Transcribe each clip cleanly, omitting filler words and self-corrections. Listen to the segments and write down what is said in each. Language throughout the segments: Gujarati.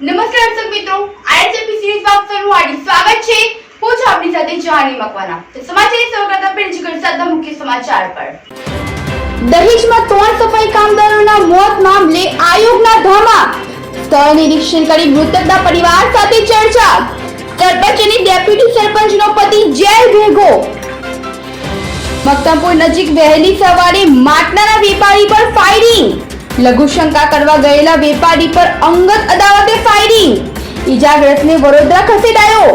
નમસ્કાર દર્શક મિત્રો, આઈએસએપી સિરીઝમાં આપ સૌનું હાર્દિક સ્વાગત છે। હું છું આપની સાથે જાની મકવાના। તો સમાચારની શરૂઆત કરીએ જગતના મુખ્ય સમાચાર પર। દહેજમાં 3 સફાઈ કામદારોના મોત મામલે આયોગના ધામા। સ્થળ નિરીક્ષણ કરી મૃતકના પરિવાર સાથે ચર્ચા। સરપંચ અને ડેપ્યુટી સરપંચનો પતિ જેલ ભેગો। મક્તમપુર નજીક વહેલી સવારે માટલાના વેપારી પર ફાયરિંગ। લઘુશંકા કરવા ગયેલા વેપારી પર અંગત અદાવતે ફાયરિંગ। ઈજાગ્રસ્તને વડોદરા ખસેડાયો।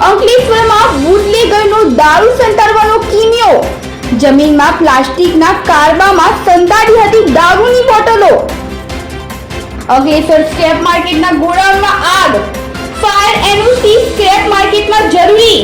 અંકલેશ્વરમાં બુટલેગરનો દારૂ સંતાડવાનો કિમિયો। જમીનમાં પ્લાસ્ટિકના કારબામાં સંતાડી હતી દારૂની બોટલો। અંકલેશ્વર સ્ક્રેપ માર્કેટના ગોડાઉનમાં આગ। ફાયર એનઓસી સ્ક્રેપ માર્કેટમાં જરૂરી।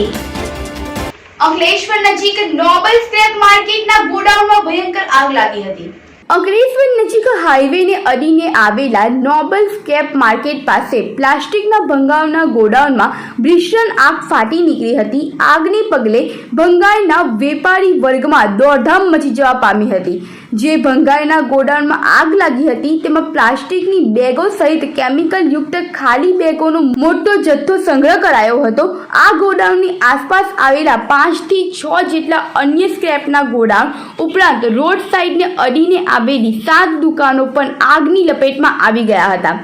અંકલેશ્વર નજીક નોબલ સ્ક્રેપ માર્કેટના ગોડાઉનમાં ભયંકર આગ લાગી હતી। અંકલેશ્વર નજીક હાઈવેને અડીને આવેલા નોબલ સ્ક્રેપ માર્કેટ પાસે પ્લાસ્ટિકના ભંગારના ગોડાઉનમાં ભીષણ આગ ફાટી નીકળી હતી। આગને પગલે ભંગારના વેપારી વર્ગમાં દોડધામ મચી જવા પામી હતી। જે ભંગારના ગોડાઉનમાં આગ લાગી હતી તેમાં પ્લાસ્ટિકની બેગો સહિત કેમિકલ યુક્ત ખાલી બેગોનો મોટો જથ્થો સંગ્રહ કરાયો હતો। આ ગોડાઉનની આસપાસ આવેલા 5 થી 6 જેટલા અન્ય સ્ક્રેપના ગોડાઉન ઉપરાંત રોડ સાઈડને અડીને આવેલી 7 દુકાનો પણ આગની લપેટમાં આવી ગયા હતા।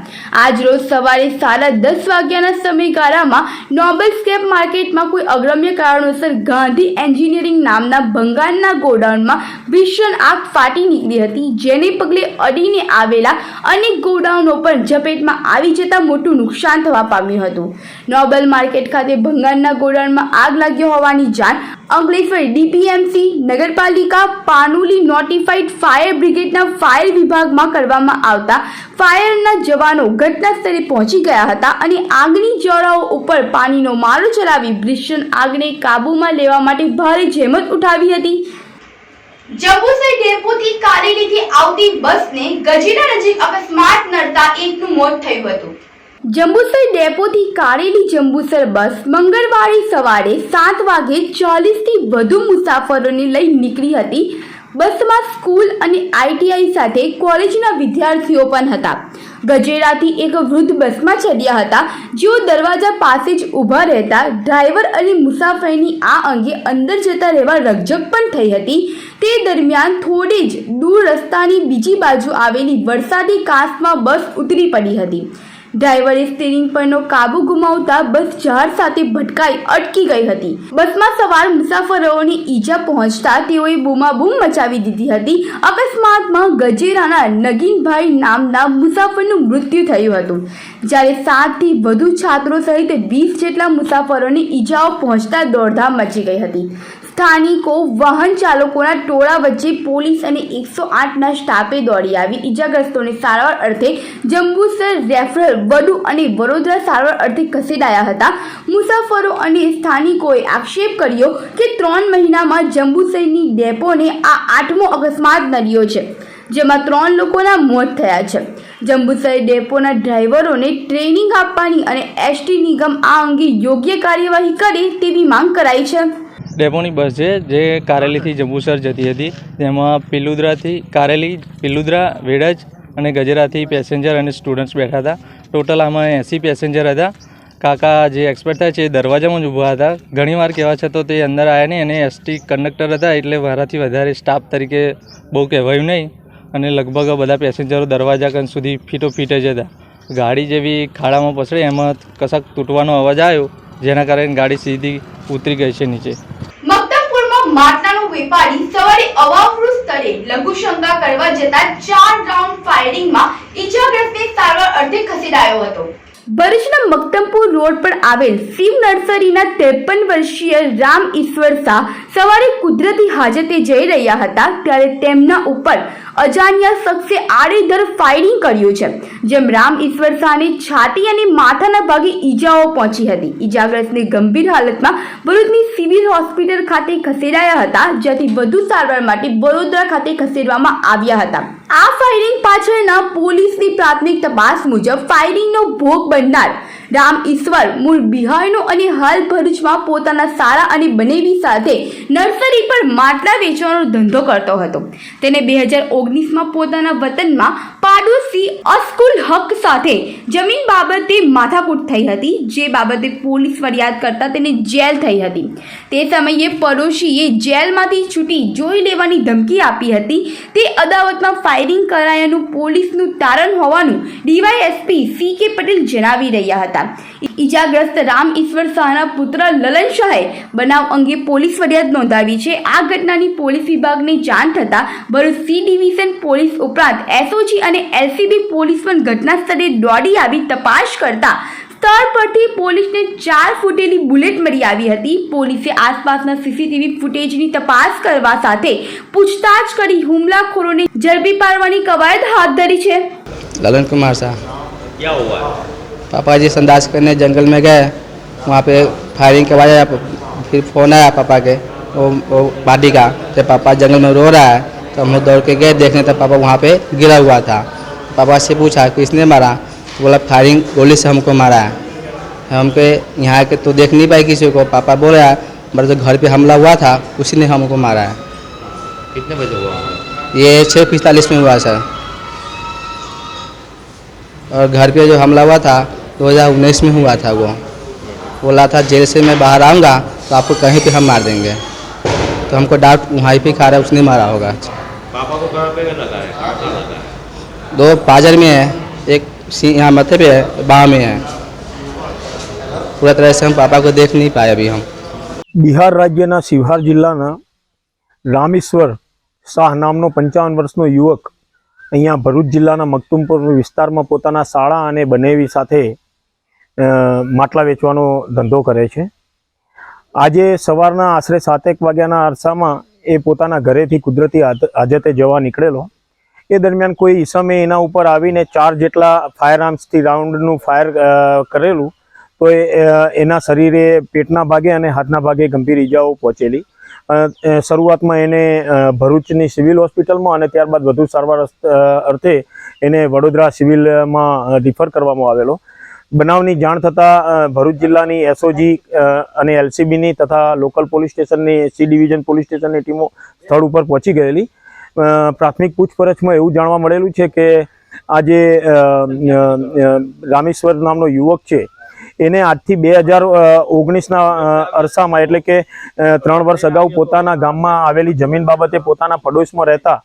આજ રોજ સવારે 10:30 વાગ્યાના સમયગાળામાં નોબલ સ્ક્રેપ માર્કેટમાં કોઈ અગ્રમ્ય કારણોસર ગાંધી એન્જિનિયરિંગ નામના ભંગારના ગોડાઉનમાં ભીષણ આગ ફાટી નીકળી હતી। જેને પગલે અડીને આવેલા અનેક ગોડાઉનો પણ ઝપેટમાં આવી જતા મોટું નુકસાન થવા પામ્યું હતું। નોબલ માર્કેટ ખાતે ભંગારના ગોડાઉનમાં આગ લાગ્યો હોવાની જાણ અંકલેશ્વર ડીપીએમસી, નગરપાલિકા, પાનોલી નોટિફાઈડ ફાયર બ્રિગેડના ફાયર વિભાગમાં કરવામાં આવતા ફાયરના જવાનો ઘટના સ્થળે પહોંચી ગયા હતા અને આગની જ્વાળાઓ ઉપર પાણીનો મારો ચલાવી ભીષણ આગને કાબૂમાં લેવા માટે ભારે જહેમત ઉઠાવી હતી। જંબુસર ડેપોથી કારેલીથી આવતી બસને ગજેરા નજીક અકસ્માત નડતા એકનું મોત થયું હતું। જંબુસર ડેપોથી કારેલી જંબુસર બસ મંગળવારે સવારે 7:40 થી વધુ મુસાફરોને લઈ નીકળી હતી। બસમાં સ્કૂલ અને આઈટીઆઈ સાથે કોલેજના વિદ્યાર્થીઓ પણ હતા। ગજેરાથી એક વૃદ્ધ બસમાં ચડ્યા હતા, જેઓ દરવાજા પાસે જ ઊભા રહેતા ડ્રાઈવર અને મુસાફરીની આ અંગે અંદર જતા રહેવા રકઝક પણ થઈ હતી। તે દરમિયાન થોડે જ દૂર રસ્તાની બીજી બાજુ આવેલી વરસાદી કાંસમાં બસ ઉતરી પડી હતી। ડ્રાઈવરે સ્ટીરિંગ પરનો કાબુ ગુમાવતા બસ ઝાડ સાથે ભટકાઈ અટકી ગઈ હતી। બસમાં સવાર મુસાફરોને ઈજા પહોંચતા તેઓએ બૂમાબૂમ મચાવી દીધી હતી। અકસ્માતમાં ગજેરાના નગીનભાઈ નામના મુસાફરનું મૃત્યુ થયું હતું, જ્યારે 7 થી વધુ છાત્રો સહિત 20 જેટલા મુસાફરોને ઈજાઓ પહોંચતા દોડધામ મચી ગઈ હતી। સ્થાનિકો વાહન ચાલકોના ટોળા વચ્ચે પોલીસ અને 108ના સ્ટાફે દોડી આવી ઈજાગ્રસ્તોને સારવાર અર્થે જંબુસર રેફરલ, વડુ અને વડોદરા સારવાર અર્થે ખસેડાયા હતા। મુસાફરો અને સ્થાનિકોએ આક્ષેપ કર્યો કે 3 મહિનામાં જંબુસરની ડેપોને આ 8મો અકસ્માત નડ્યો છે, જેમાં 3 લોકોના મોત થયા છે। જંબુસર ડેપોના ડ્રાઈવરોને ટ્રેનિંગ આપવાની અને એસટી નિગમ આ અંગે યોગ્ય કાર્યવાહી કરે તેવી માંગ કરાઈ છે। ડેપોની બસ છે જે કારેલીથી જંબુસર જતી હતી, તેમાં પિલુદ્રાથી કારેલી, પિલુદ્રા, વેડજ અને ગજેરાથી પેસેન્જર અને સ્ટુડન્ટ્સ બેઠા હતા। ટોટલ આમાં 80 પેસેન્જર હતા। કાકા જે એક્સપર્ટ થાય છે એ દરવાજામાં જ ઊભા હતા। ઘણીવાર કહેવા છતાં તે અંદર આવ્યા નહીં અને એસટી કંડક્ટર હતા એટલે મારાથી વધારે સ્ટાફ તરીકે બહુ કહેવાયું નહીં અને લગભગ બધા પેસેન્જરો દરવાજા કન સુધી ફીટોફીટ જ હતા। ગાડી જેવી ખાડામાં પસળી એમાં કશાક તૂટવાનો અવાજ આવ્યો, જેના કારણે ગાડી સીધી ઉતરી ગઈ છે નીચે। મક્તમપુરમાં માટલાનો વેપારી સવારે અવાવરૂ સ્થળે લઘુશંકા કરવા જતા 4 રાઉન્ડ ફાયરિંગમાં ઈજાગ્રસ્તને સારવાર અર્થે ખસેડાયો હતો। ભરૂચના મક્તમપુર રોડ પર આવેલ શિવ નર્સરીના 53 વર્ષીય રામ ઈશ્વર શાહ સવારે કુદરતી હાજતે જઈ રહ્યા હતા, ત્યારે તેમના ઉપર અજાણ્યા શખ્સે આડેધડ ફાયરિંગ કર્યું છે, જેમ રામ ઈશ્વર શાહને છાતી અને માથાના ભાગે ઈજાઓ પહોંચી હતી। ઈજાગ્રસ્તને ગંભીર હાલતમાં ભરૂચની સિવિલ હોસ્પિટલ ખાતે ખસેડાયા હતા, જ્યાંથી વધુ સારવાર માટે વડોદરા ખાતે ખસેડવામાં આવ્યા હતા। આ ફાયરિંગ પાછળના પોલીસની પ્રાથમિક તપાસ મુજબ ફાયરિંગનો ભોગ બનનાર રામ ઈશ્વર મૂળ બિહારનો અને હાલ ભરૂચમાં પોતાના શાળા અને બનેવી સાથે નર્સરી પર માટલા વેચવાનો ધંધો કરતો હતો. તેને 2019માં પોતાના વતનમાં પાડોશી અસ્કુલ હક સાથે જમીન બાબતે માથાકૂટ થઈ હતી, જે બાબતે પોલીસ ફરિયાદ કરતા તેને જેલ થઈ હતી. તે સમયે પડોશીએ જેલમાંથી છૂટી જોઈ લેવાની ધમકી આપી હતી. તે અદાવતમાં ફાયરિંગ કરાયાનું પોલીસનું તારણ હોવાનું ડીવાયએસપી CK પટેલ જણાવી રહ્યા હતા. ઈજાગ્રસ્ત રામ ઈશ્વર શાહના પુત્ર લલન શાહે બનાવ અંગે પોલીસ ફરિયાદ નોંધાવી છે. આ ઘટનાની પોલીસ વિભાગને જાણ થતાં ભરૂચ C ડિવિઝન પોલીસ ઉપરાંત SOG અને LCB પોલીસ પણ ઘટના સ્થળે દોડી આવી તપાસ કરતા સ્થળ પરથી પોલીસને 4 ફૂટેલી બુલેટ મળી આવી હતી. પોલીસે આસપાસના CCTV ફૂટેજની તપાસ કરવા સાથે પૂછતાછ કરી હુમલાખોરોને ઝડપી પાડવાની કવાયત હાથ ધરી છે. ललन कुमार शाह, क्या हुआ? पापा जी संदास करने जंगल में गए, वहाँ पे फायरिंग के बाद फिर फ़ोन आया पापा के वो पार्टी का, जब पापा जंगल में रो रहा है तो हम लोग दौड़ के गए देखने, तब पापा वहाँ पे गिरा हुआ था. पापा से पूछा किसने मारा, तो बोला फायरिंग गोली से हमको मारा है. हम पे यहाँ के तो देख नहीं पाए किसी को. पापा बोल रहा है मेरे जो घर पे हमला हुआ था उसी ने हमको मारा है. कितने बजे हुआ? ये 6:45 में हुआ सर. और घर पे जो हमला हुआ था 2019 में हुआ था. वो बोला था जेल से मैं बाहर आऊँगा तो आपको कहीं पे हम मार देंगे. तो हमको डाउट वहाँ पे खा रहा है उसने मारा होगा. पापा को कहाँ पे लगा है? कहाँ पे लगा है? 2 पाजर में है, एक यहाँ माथे पे है, बाँह में है. पूरा तरह से हम पापा को देख नहीं पाए अभी हम. બિહાર રાજ્યના શિવહાર જિલ્લાના રામેશ્વર શાહ નામનો 55 વર્ષનો યુવક અહીંયા ભરૂચ જિલ્લાના મખતુમપુર વિસ્તારમાં પોતાના શાળા અને બનેવી સાથે માટલા વેચવાનો ધંધો કરે છે. આજે સવારના આશરે 7 વાગ્યાના અરસામાં એ પોતાના ઘરેથી કુદરતી હાજતે જવા નીકળેલો. એ દરમિયાન કોઈ ઈસમે એના ઉપર આવીને 4 જેટલા ફાયર આર્મ્સથી રાઉન્ડનું ફાયર કરેલું, તો એના શરીરે પેટના ભાગે અને હાથના ભાગે ગંભીર ઈજાઓ પહોંચેલી. શરૂઆતમાં એને ભરૂચની સિવિલ હોસ્પિટલમાં અને ત્યારબાદ વધુ સારવાર અર્થે એને વડોદરા સિવિલમાં રિફર કરવામાં આવેલો. બનાવની જાણ થતાં ભરૂચ જિલ્લાની SOG અને LCBની તથા લોકલ પોલીસ સ્ટેશનની C ડિવિઝન પોલીસ સ્ટેશનની ટીમો સ્થળ ઉપર પહોંચી ગયેલી. પ્રાથમિક પૂછપરછમાં એવું જાણવા મળેલું છે કે આ જે રામેશ્વર નામનો યુવક છે એને આજથી 2019ના અરસામાં એટલે કે 3 વર્ષ અગાઉ પોતાના ગામમાં આવેલી જમીન બાબતે પોતાના પડોશમાં રહેતા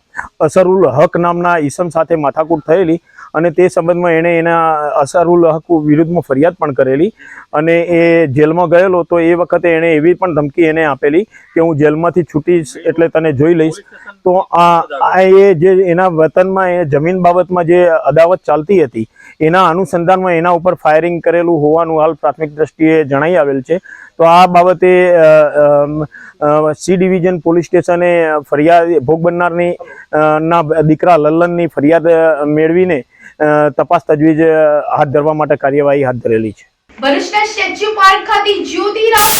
અસરુલ હક નામના ઈસમ સાથે માથાકૂટ થયેલી અને તે સંબંધમાં એણે એના અસરુલ હક વિરુદ્ધમાં ફરિયાદ પણ કરેલી અને એ જેલમાં ગયેલો. તો એ વખતે એણે એવી પણ ધમકી એને આપેલી કે હું જેલમાંથી છૂટીશ એટલે તને જોઈ લઈશ. તો એ જે એના વતનમાં એ જમીન બાબતમાં જે અદાવત ચાલતી હતી એના અનુસંધાનમાં એના ઉપર ફાયરિંગ કરેલું હોવાનું હાલ પ્રાથમિક દ્રષ્ટિએ જણાઈ આવેલ છે. તો આ બાબતે C ડિવિઝન પોલીસ સ્ટેશને ફરિયાદ ભોગ બનનારની ના દીકરા લલ્લનની ફરિયાદ મેળવીને તપાસ તજવીજ હાથ ધરવા માટે કાર્યવાહી હાથ ધરેલી છે. ભરૂચના સ્ટેચ્યુ પાર્ક ખાતે જ્યોતિરાવ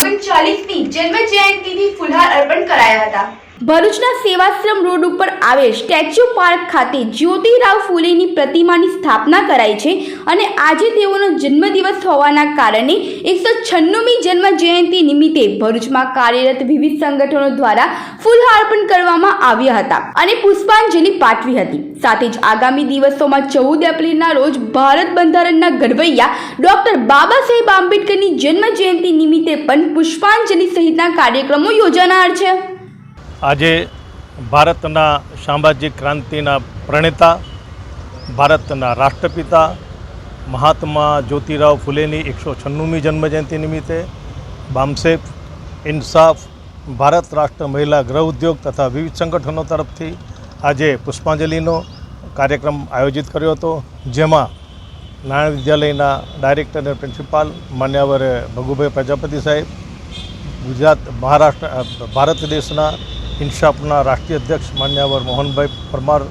39ની જન્મ જયંતિથી ફુલહાર અર્પણ કરાયા હતા. ભરૂચના સેવાશ્રમ રોડ ઉપર આવેલ સ્ટેચ્યુ પાર્ક ખાતે જ્યોતિરાવ ફૂલેની પ્રતિમાની સ્થાપના કરાઈ છે અને આજે તેઓનો જન્મદિવસ હોવાના કારણે 196મી જન્મ જયંતિ નિમિત્તે ભરૂચમાં કાર્યરત વિવિધ સંગઠનો દ્વારા ફૂલહાર્પણ કરવામાં આવ્યા હતા અને પુષ્પાંજલિ પાઠવી હતી. સાથે જ આગામી દિવસોમાં 14 એપ્રિલના રોજ ભારત બંધારણના ઘડવૈયા ડોક્ટર બાબા સાહેબ આંબેડકરની જન્મ જયંતિ નિમિત્તે પણ પુષ્પાંજલિ સહિતના કાર્યક્રમો યોજાનાર છે. આજે ભારતના સામાજિક ક્રાંતિના પ્રણેતા, ભારતના રાષ્ટ્રપિતા મહાત્મા જ્યોતિરાવ ફૂલેની 196મી જન્મજયંતિ નિમિત્તે બામસેફ, ઇન્સાફ, ભારત રાષ્ટ્ર મહિલા ગૃહ ઉદ્યોગ તથા વિવિધ સંગઠનો તરફથી આજે પુષ્પાંજલિનો કાર્યક્રમ આયોજિત કર્યો હતો, જેમાં નારાયણ વિદ્યાલયના ડાયરેક્ટર અને પ્રિન્સિપાલ માન્યવર ભગુભાઈ પ્રજાપતિ સાહેબ, ભારત દેશના ઇન્સાફના રાષ્ટ્રીય અધ્યક્ષ માન્યવર મોહનભાઈ પરમાર,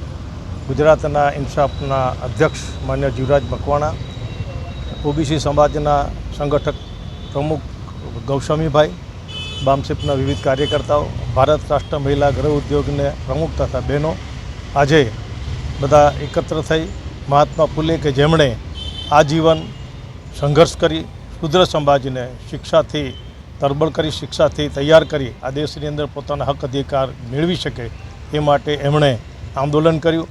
ગુજરાતના ઇન્સાફના અધ્યક્ષ માન્ય જીવરાજ મકવાણા, OBC સમાજના સંગઠક પ્રમુખ ગૌસ્વામીભાઈ, બામસેફના વિવિધ કાર્યકર્તાઓ, ભારત રાષ્ટ્ર મહિલા ગૃહ ઉદ્યોગને પ્રમુખ તથા બહેનો આજે બધા એકત્ર થઈ મહાત્મા ફૂલે કે જેમણે આજીવન સંઘર્ષ કરી શુદ્ર સમાજને શિક્ષાથી તરબળ કરી, શિક્ષાથી તૈયાર કરી આ દેશની અંદર પોતાના હક અધિકાર મેળવી શકે એ માટે એમણે આંદોલન કર્યું.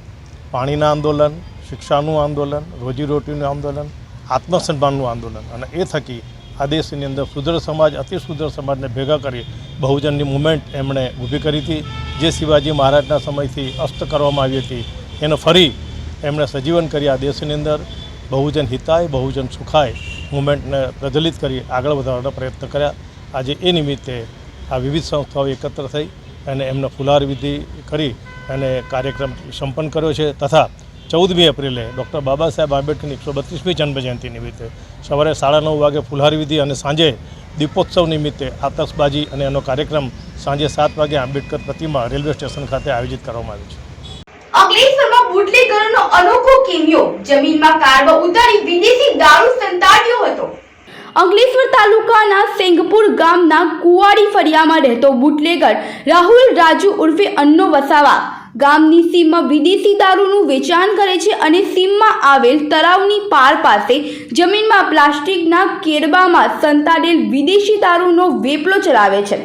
પાણીના આંદોલન, શિક્ષાનું આંદોલન, રોજીરોટીનું આંદોલન, આત્મસન્માનનું આંદોલન, અને એ થકી આ દેશની અંદર સુદ્ર સમાજ, અતિ સુદ્ર સમાજને ભેગા કરી બહુજનની મુવમેન્ટ એમણે ઊભી કરી હતી, જે શિવાજી મહારાજના સમયથી અસ્ત કરવામાં આવી હતી એને ફરી એમણે સજીવન કરી આ દેશની અંદર બહુજન હિતાય બહુજન સુખાય મુવમેન્ટને પ્રજ્વલિત કરી આગળ વધારવાના પ્રયત્ન કર્યા. આજે એ નિમિત્તે આ વિવિધ સંસ્થાઓ એકત્ર થઈ અને એમને ફુલાર વિધિ કરી અને કાર્યક્રમ સંપન્ન કર્યો છે. તથા 14મી એપ્રિલે ડૉક્ટર બાબા સાહેબ આંબેડકરની 132મી જન્મજયંતિ નિમિત્તે સવારે 9:30 વાગે ફુલહાર વિધિ અને સાંજે દીપોત્સવ નિમિત્તે આતશબાજી અને એનો કાર્યક્રમ સાંજે 7 વાગે આંબેડકર પ્રતિમા રેલવે સ્ટેશન ખાતે આયોજિત કરવામાં આવ્યો છે. અંકલેશ્વરમાં બુટલેગરોનો અનોખો કિમિયો, જમીનમાં કારમાં ઉતારી વિદેશી દારૂ સંતાડ્યો હતો. અંકલેશ્વર તાલુકાના સેંગપુર ગામના કુવાડી ફળિયામાં રહેતો બુટલેગર રાહુલ રાજુ ઉર્ફે અન્નો વસાવા ગામની સીમમાં વિદેશી દારૂનું વેચાણ કરે છે અને સીમમાં આવેલ તળાવની પાર પાસે જમીનમાં પ્લાસ્ટિકના કેરબામાં સંતાડેલ વિદેશી દારૂનો વેપલો ચલાવે છે.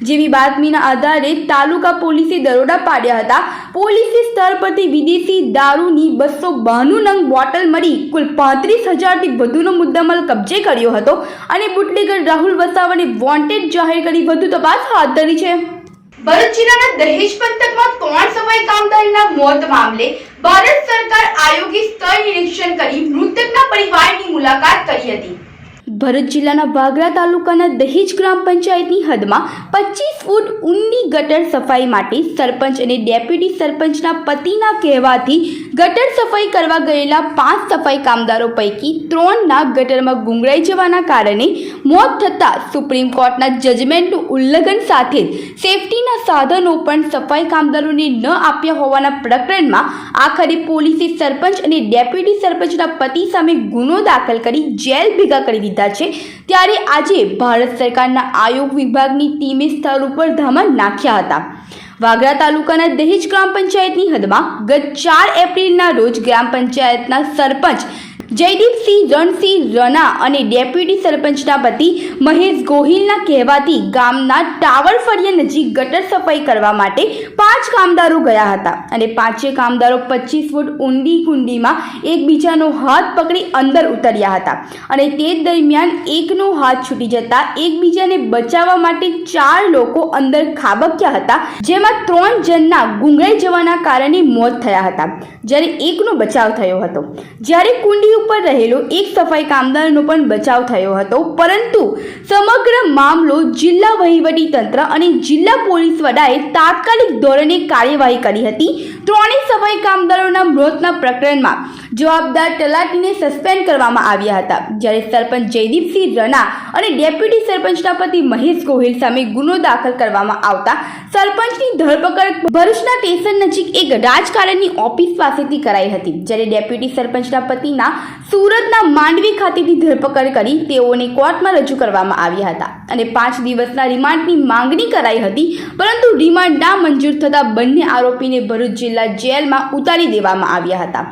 જેવી બાતમીના આધારે તાલુકા પોલીસે દરોડા પાડ્યા હતા. પોલીસે સ્થળ પરથી વિદેશી દારૂની 292 નંગ બોટલ મળી કુલ 35,000થી વધુનો મુદ્દામાલ કબજે કર્યો હતો અને બુટલેગર રાહુલ વસાવાને વોન્ટેડ જાહેર કરી વધુ તપાસ હાથ ધરી છે. ભરૂચ જિલ્લાના દહેજ પંથકમાં 3 સફાઈ કામદારના મોત મામલે ભારત સરકાર આયોગે સ્થળ નિરીક્ષણ કરી મૃતકના પરિવારની મુલાકાત કરી હતી. ભરૂચ જિલ્લાના વાગરા તાલુકાના દહેજ ગ્રામ પંચાયતની હદમાં 25 ફૂટ ઊંડી ગટર સફાઈ માટે સરપંચ અને ડેપ્યુટી સરપંચના પતિના કહેવાથી ગટર સફાઈ કરવા ગયેલા 5 સફાઈ કામદારો પૈકી 3ના ગટરમાં ગુંગળાઈ જવાના કારણે મોત થતાં સુપ્રીમ કોર્ટના જજમેન્ટનું ઉલ્લંઘન સાથે જ સેફટીના સાધનો પણ સફાઈ કામદારોને ન આપ્યા હોવાના પ્રકરણમાં આખરે પોલીસે સરપંચ અને ડેપ્યુટી સરપંચના પતિ સામે ગુનો દાખલ કરી જેલ ભેગા કરી દીધા છે. ત્યારે આજે ભારત સરકારના આયોગ વિભાગની ટીમે સ્થળ ઉપર ધામા નાખ્યા હતા. વાગરા તાલુકાના દહેજ ગ્રામ પંચાયતની હદમાં ગત 4 એપ્રિલના રોજ ગ્રામ પંચાયતના સરપંચ જયદીપસિંહ રણસિંહ રણા અને ડેપ્યુટી સરપંચના પતિ મહેશ ગોહિલના કહેવાથી ગામના ટાવર ફળિયા નજીક ગટર સફાઈ કરવા માટે 5 કામદારો ગયા હતા અને 5 કામદારો 25 ફૂટ ઊંડી કુંડીમાં એકબીજાનો હાથ પકડી અંદર ઉતર્યા હતા અને તે દરમિયાન એકનો હાથ છૂટી જતા એકબીજાને બચાવવા માટે 4 લોકો અંદર ખાબક્યા હતા, જેમાં 3 જણના ગુંગળાઈ જવાના કારણે મોત થયા હતા જ્યારે એકનો બચાવ થયો હતો. જ્યારે કુંડી ઉપર રહેલો એક સફાઈ કામદારનો પણ બચાવ થયો હતો, પરંતુ સમગ્ર મામલો જિલ્લા વહીવટી તંત્ર અને જિલ્લા પોલીસ વડાએ તાત્કાલિક ધોરણે કાર્યવાહી કરી હતી. 3 સફાઈ કામદારોના મોતના પ્રકરણમાં જવાબદાર તલાટીને સસ્પેન્ડ કરવામાં આવ્યા હતા, જ્યારે સરપંચ જયદીપસિંહ રણા અને ડેપ્યુટી સરપંચના પતિ મહેશ ગોહિલ સામે ગુનો દાખલ કરવામાં આવતા સરપંચની ધરપકડ ભરૂચના સ્ટેશન નજીક એક રાજકારણની ઓફિસ પાસેથી કરાઈ હતી, જ્યારે ડેપ્યુટી સરપંચના પતિના સુરતના માંડવી ખાતેથી ધરપકડ કરી તેઓને કોર્ટમાં રજૂ કરવામાં આવ્યા હતા અને 5 દિવસના રિમાન્ડની માંગણી કરાઈ હતી, પરંતુ રિમાન્ડ ના મંજૂર થતાં બંને આરોપીને ભરૂચ જિલ્લા જેલમાં ઉતારી દેવામાં આવ્યા હતા.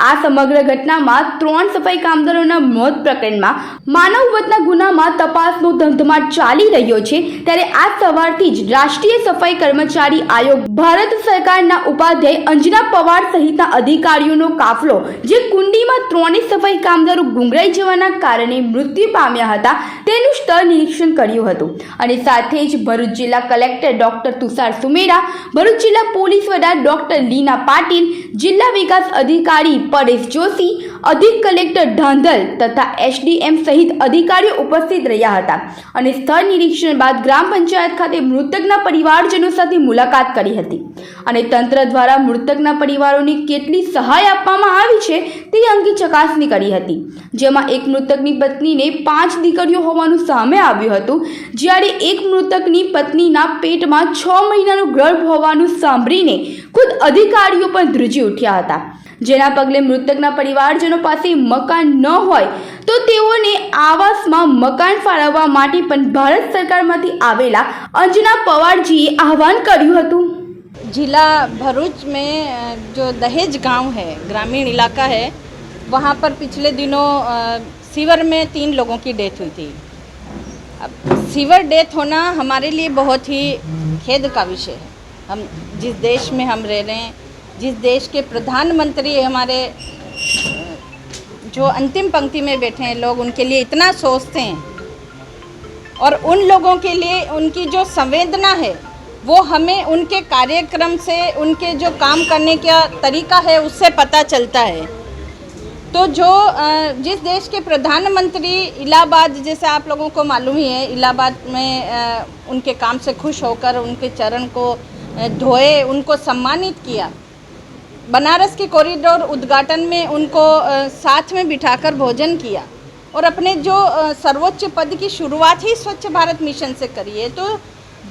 આ સમગ્ર ઘટનામાં 3 સફાઈ કામદારોના મોત પ્રકરણમાં માનવ વધના ગુનામાં તપાસનો ધમધમાટ ચાલી રહ્યો છે. ત્યારે આ સવારથી જ રાષ્ટ્રીય સફાઈ કર્મચારી આયોગ ભારત સરકારના ઉપાધ્યાય અંજના પવાર સહિતના અધિકારીઓનો કાફલો જે કુંડીમાં 3 સફાઈ કામદારો ગુંગળાઈ જવાના કારણે મૃત્યુ પામ્યા હતા તેનું સ્થળ નિરીક્ષણ કર્યું હતું અને સાથે જ ભરૂચ જિલ્લા કલેક્ટર ડોક્ટર તુષાર સુમેરા, ભરૂચ જિલ્લા પોલીસ વડા ડોક્ટર લીના પાટીલ, જિલ્લા વિકાસ અધિકારી પરેશ જોશી, અધિક કલેક્ટર ધાંધલ તથા એસડીએમ સહિત અધિકારીઓ ઉપસ્થિત રહ્યા હતા અને સ્થળ નિરીક્ષણ બાદ ગ્રામ પંચાયત ખાતે મૃતકના પરિવારજનો સાથે મુલાકાત કરી હતી અને તંત્ર દ્વારા મૃતકના પરિવારોને કેટલી સહાય આપવામાં આવી છે તે અંગે ચકાસણી કરી હતી, જેમાં એક મૃતકની પત્નીને 5 દીકરીઓ હોવાનું સામે આવ્યું હતું, જ્યારે એક મૃતકની પત્નીના પેટમાં 6 મહિનાનો ગર્ભ હોવાનું સાંભળીને ખુદ અધિકારીઓ પણ ધ્રુજી ઉઠ્યા હતા, જેના પગલે મૃતકના પરિવારજનો પાસે મકાન ન હોય તો તેઓને આવાસમાં મકાન ફાળવવા માટે પણ ભારત સરકારમાંથી આવેલા અંજના પવારજીએ આહવાન કર્યું હતું. जिला भरूच में जो दहेज गांव है, ग्रामीण इलाका है, वहाँ पर पिछले दिनों सीवर में 3 लोगों की डेथ हुई थी। अब सीवर डेथ होना हमारे लिए बहुत ही खेद का विषय है। हम जिस देश में हम रह रहे हैं, जिस देश के प्रधानमंत्री हमारे जो अंतिम पंक्ति में बैठे हैं लोग, उनके लिए इतना सोचते हैं, और उन लोगों के लिए उनकी जो संवेदना है वो हमें उनके कार्यक्रम से, उनके जो काम करने का तरीका है उससे पता चलता है। तो जो जिस देश के प्रधानमंत्री इलाहाबाद, जैसे आप लोगों को मालूम ही है, इलाहाबाद में उनके काम से खुश होकर उनके चरण को धोए, उनको सम्मानित किया। बनारस के कॉरिडोर उद्घाटन में उनको साथ में बिठाकर भोजन किया, और अपने जो सर्वोच्च पद की शुरुआत ही स्वच्छ भारत मिशन से करी है। तो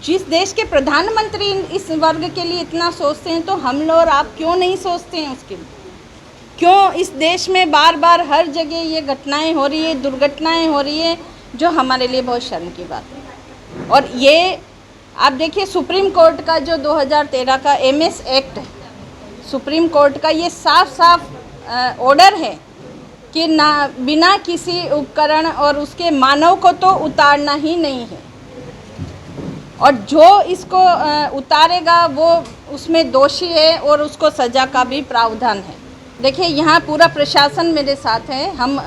जिस देश के प्रधानमंत्री इस वर्ग के लिए इतना सोचते हैं, तो हम लोग और आप क्यों नहीं सोचते हैं उसके लिए? क्यों इस देश में बार बार हर जगह ये घटनाएं हो रही है, दुर्घटनाएं हो रही है, जो हमारे लिए बहुत शर्म की बात है। और ये आप देखिए, सुप्रीम कोर्ट का जो 2013 का MS एक्ट है, सुप्रीम कोर्ट का ये साफ साफ ऑर्डर है कि ना बिना किसी उपकरण और उसके मानव को तो उतारना ही नहीं है, और जो इसको उतारेगा वो उसमें दोषी है और उसको सज़ा का भी प्रावधान है। देखिए, यहाँ पूरा प्रशासन मेरे साथ है। हम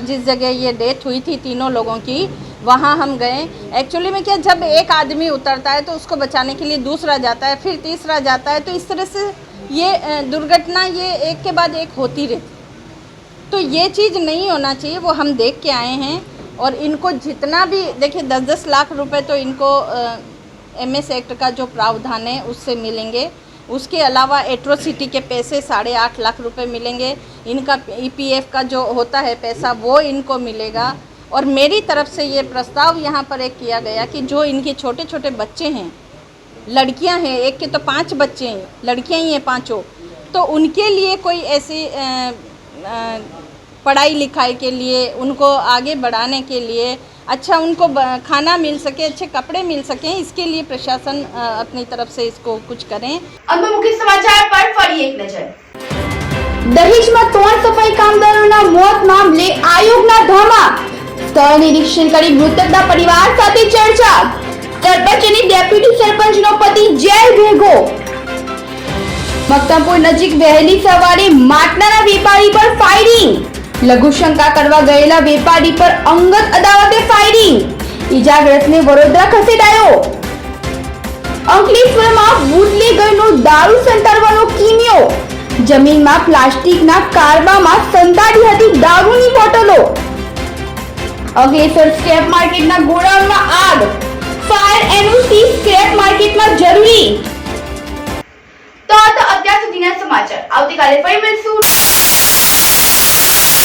जिस जगह ये डेथ हुई थी 3 लोगों की, वहाँ हम गए। एक्चुअली में क्या, जब एक आदमी उतरता है तो उसको बचाने के लिए दूसरा जाता है, फिर तीसरा जाता है, तो इस तरह से ये दुर्घटना ये एक के बाद एक होती रहती। तो ये चीज़ नहीं होना चाहिए, वो हम देख के आए हैं। और इनको जितना भी, देखिए 10-10 लाख रुपए तो इनको MS एक्ट का जो प्रावधान है उससे मिलेंगे। उसके अलावा एट्रोसिटी के पैसे 8.5 लाख रुपए मिलेंगे। इनका EPF का जो होता है पैसा वो इनको मिलेगा। और मेरी तरफ से ये प्रस्ताव यहाँ पर एक किया गया कि जो इनके छोटे छोटे बच्चे हैं, लड़कियाँ हैं, एक के तो 5 बच्चे हैं, लड़कियाँ ही हैं 5, तो उनके लिए कोई ऐसी पढ़ाई लिखाई के लिए, उनको आगे बढ़ाने के लिए, अच्छा उनको खाना मिल सके, अच्छे कपड़े मिल सकें, इसके लिए प्रशासन अपनी तरफ से इसको कुछ करें। अब मुख्य समाचार पर फरी एक नजर। दहेजમાં 3 સફાઈ કામદારોના મોત મામલે આયોગના ધામા, સ્થળ નિરીક્ષણ કરી મૃતકના પરિવાર સાથે ચર્ચા, સરપંચ અને ડેપ્યુટી સરપંચનો પતિ જેલ ભેગો। મક્તમપુર નજીક વહેલી સવારે માટલાના વેપારી પર ફાયરિંગ, લઘુશંકા કરવા ગયેલા વેપારી પર અંગત અદાવતે ફાયરિંગ, ઈજાગ્રસ્તને વડોદરા ખસેડાયો। અંકલેશ્વરમાં બુટલેગરનો દારૂ સંતાડવાનો કિમિયો, જમીનમાં પ્લાસ્ટિકના કારબામાં સંતાડી હતી દારૂની બોટલો। અંકલેશ્વર સ્ક્રેપ માર્કેટના ગોડાઉનમાં આગ, ફાયર NOC સ્ક્રેપ માર્કેટમાં જરૂરી। તો અત્યાર સુધીના સમાચાર, આવતીકાલે ફરી મળીશું।